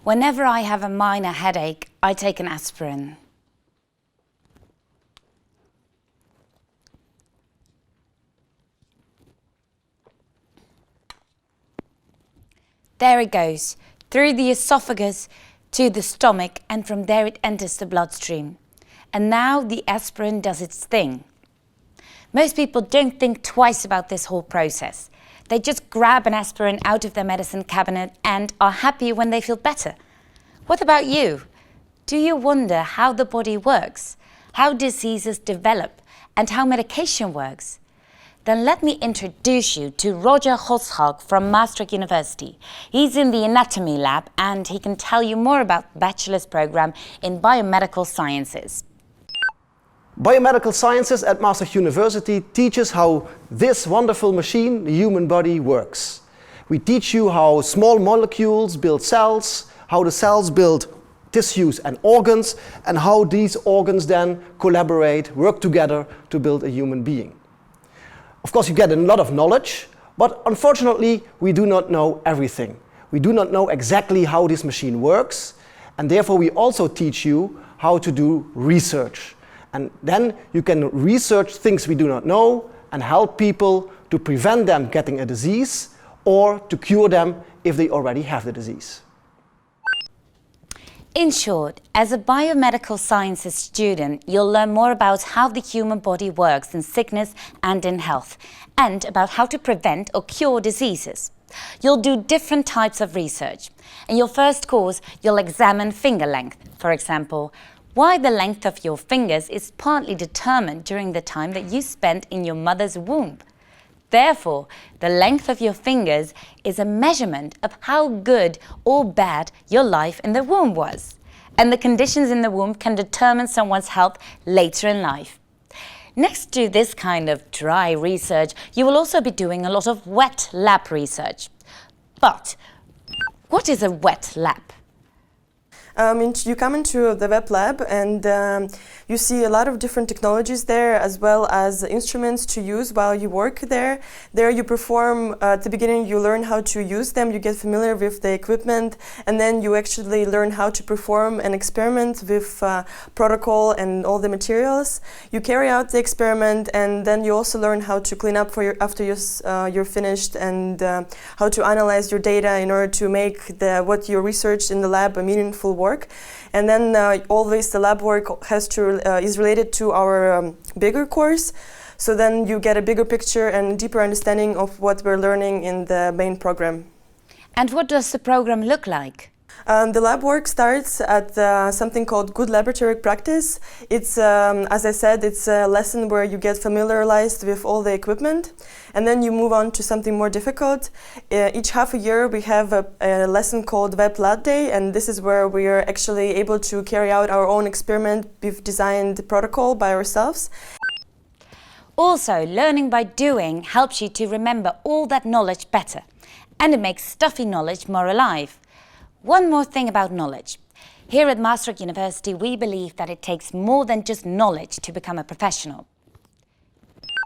Whenever I have a minor headache, I take an aspirin. There it goes, through the esophagus to the stomach, and from there it enters the bloodstream. And now the aspirin does its thing. Most people don't think twice about this whole process. They just grab an aspirin out of their medicine cabinet and are happy when they feel better. What about you? Do you wonder how the body works, how diseases develop, and how medication works? Then let me introduce you to Roger Goschalk from Maastricht University. He's in the anatomy lab and he can tell you more about the bachelor's program in Biomedical Sciences. Biomedical Sciences at Maastricht University teaches how this wonderful machine, the human body, works. We teach you how small molecules build cells, how the cells build tissues and organs, and how these organs then collaborate, work together to build a human being. Of course, you get a lot of knowledge, but unfortunately, we do not know everything. We do not know exactly how this machine works, and therefore we also teach you how to do research. And then you can research things we do not know and help people to prevent them getting a disease or to cure them if they already have the disease. In short, as a biomedical sciences student, you'll learn more about how the human body works in sickness and in health, and about how to prevent or cure diseases. You'll do different types of research. In your first course, you'll examine finger length, for example, why the length of your fingers is partly determined during the time that you spent in your mother's womb. Therefore, the length of your fingers is a measurement of how good or bad your life in the womb was. And the conditions in the womb can determine someone's health later in life. Next to this kind of dry research, you will also be doing a lot of wet lab research. But what is a wet lab? You come into the wet lab and you see a lot of different technologies there, as well as instruments to use while you work there. There you perform, at the beginning you learn how to use them, you get familiar with the equipment, and then you actually learn how to perform an experiment with protocol and all the materials. You carry out the experiment, and then you also learn how to clean up after you're finished, and how to analyze your data in order to make what you researched in the lab a meaningful work. And then always the lab work is related to our bigger course. So then you get a bigger picture and deeper understanding of what we're learning in the main program. And what does the program look like? The lab work starts at something called good laboratory practice. It's, as I said, it's a lesson where you get familiarized with all the equipment, and then you move on to something more difficult. Each half a year we have a lesson called Web Lab Day, and this is where we are actually able to carry out our own experiment. We've designed the protocol by ourselves. Also, learning by doing helps you to remember all that knowledge better, and it makes stuffy knowledge more alive. One more thing about knowledge. Here at Maastricht University, we believe that it takes more than just knowledge to become a professional.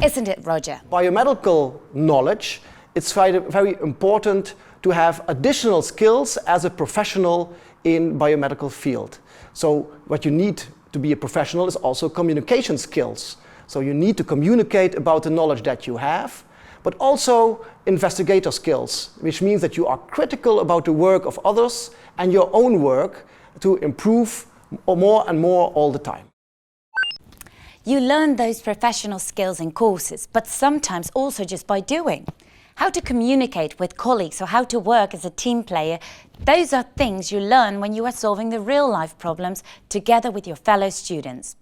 Isn't it, Roger? Biomedical knowledge, it's very important to have additional skills as a professional in biomedical field. So what you need to be a professional is also communication skills. So you need to communicate about the knowledge that you have, but also investigator skills, which means that you are critical about the work of others and your own work to improve more and more all the time. You learn those professional skills in courses, but sometimes also just by doing. How to communicate with colleagues or how to work as a team player, those are things you learn when you are solving the real-life problems together with your fellow students.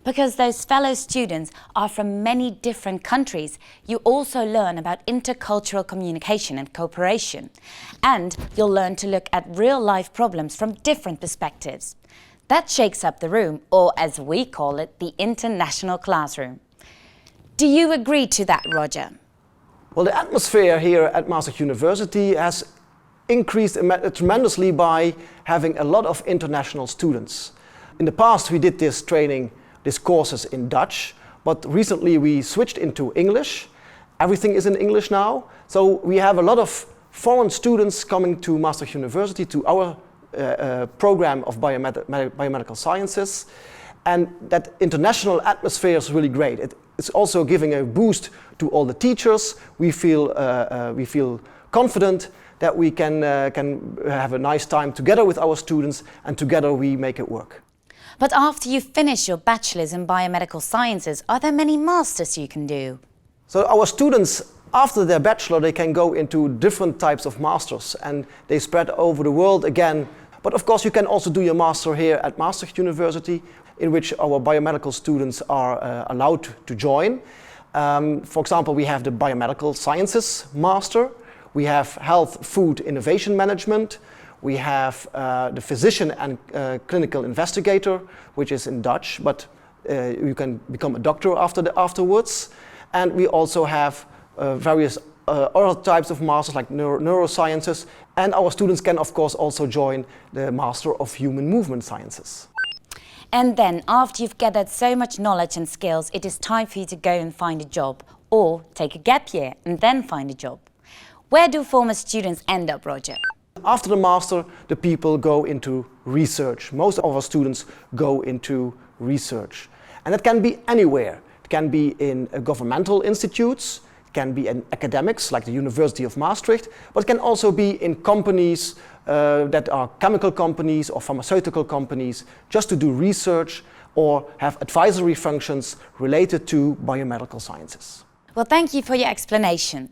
Because those fellow students are from many different countries, you also learn about intercultural communication and cooperation. And you'll learn to look at real-life problems from different perspectives. That shakes up the room, or as we call it, the international classroom. Do you agree to that, Roger? Well, the atmosphere here at Maastricht University has increased tremendously by having a lot of international students. In the past, we did this training, these courses in Dutch, but recently we switched into English. Everything is in English now, so we have a lot of foreign students coming to Maastricht University, to our program of biomedical sciences. And that international atmosphere is really great. It's also giving a boost to all the teachers. We feel confident that we can have a nice time together with our students, and together we make it work. But after you finish your bachelor's in biomedical sciences, are there many masters you can do? So our students, after their bachelor, they can go into different types of masters, and they spread over the world again. But of course you can also do your master here at Maastricht University, in which our biomedical students are allowed to join. For example, we have the Biomedical Sciences Master, we have Health Food Innovation Management, we have the Physician and Clinical Investigator, which is in Dutch, but you can become a doctor afterwards. And we also have various other types of masters like neurosciences, and our students can of course also join the Master of Human Movement Sciences. And then, after you've gathered so much knowledge and skills, it is time for you to go and find a job, or take a gap year and then find a job. Where do former students end up, Roger? After the master, the people go into research. Most of our students go into research. And that can be anywhere. It can be in governmental institutes, it can be in academics like the University of Maastricht, but it can also be in companies that are chemical companies or pharmaceutical companies, just to do research or have advisory functions related to biomedical sciences. Well, thank you for your explanation.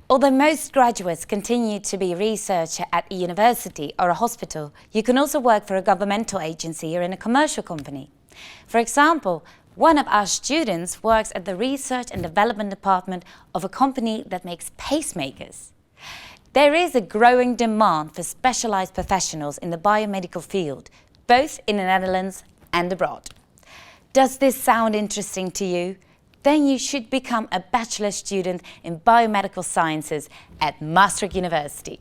Although most graduates continue to be a researcher at a university or a hospital, you can also work for a governmental agency or in a commercial company. For example, one of our students works at the Research and Development Department of a company that makes pacemakers. There is a growing demand for specialized professionals in the biomedical field, both in the Netherlands and abroad. Does this sound interesting to you? Then you should become a bachelor student in biomedical sciences at Maastricht University.